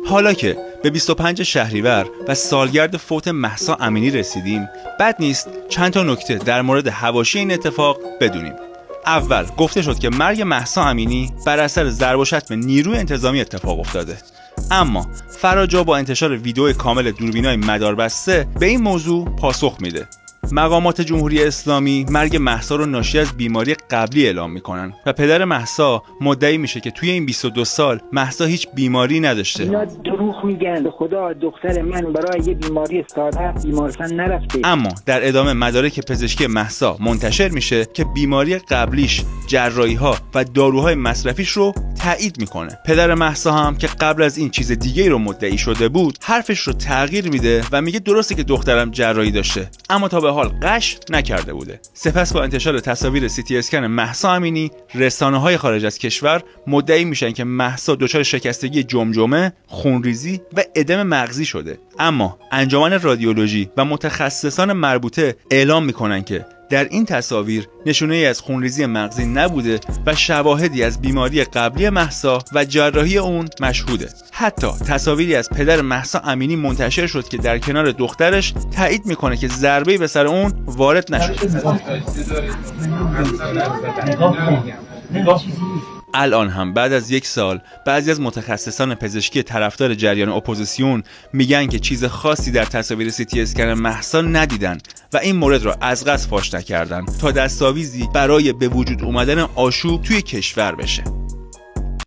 حالا که به 25 شهریور و سالگرد فوت مهسا امینی رسیدیم، بد نیست چند تا نکته در مورد حواشی این اتفاق بدونیم. اول گفته شد که مرگ مهسا امینی بر اثر ضرب و شتم نیروی انتظامی اتفاق افتاده، اما فراجا با انتشار ویدیو کامل دوربینای مداربسته به این موضوع پاسخ میده. مقامات جمهوری اسلامی مرگ مهسا رو ناشی از بیماری قبلی اعلام میکنن و پدر مهسا مدعی میشه که توی این 22 سال مهسا هیچ بیماری نداشته. اینا دروغ میگن. به خدا دختر من برای یه بیماری ساده بیمارستان نرفته. اما در ادامه مدارک پزشکی مهسا منتشر میشه که بیماری قبلیش، جراحی‌ها و داروهای مصرفیش رو تایید میکنه. پدر مهسا هم که قبل از این چیز دیگه‌ای رو مدعی شده بود، حرفش رو تغییر میده و میگه درسته که دخترم جراحی داشته، اما تا به حال قش نکرده بوده. سپس با انتشار تصاویر CT اسکن مهسا امینی، رسانه‌های خارج از کشور مدعی میشن که مهسا دچار شکستگی جمجمه، خونریزی و ادم مغزی شده. اما انجمن رادیولوژی و متخصصان مربوطه اعلام میکنن که در این تصاویر نشونه‌ای از خونریزی مغزی نبوده و شواهدی از بیماری قبلی مهسا و جراحی اون مشهوده. حتی تصاویری از پدر مهسا امینی منتشر شد که در کنار دخترش تایید میکنه که ضربه‌ای به سر اون وارد نشده. الان هم بعد از 1 سال بعضی از متخصصان پزشکی طرفدار جریان اپوزیسیون میگن که چیز خاصی در تصاویر CT اسکن مهسا ندیدن و این مورد را از قصد فاش نکردن تا دستاویزی برای به وجود اومدن آشوب توی کشور بشه.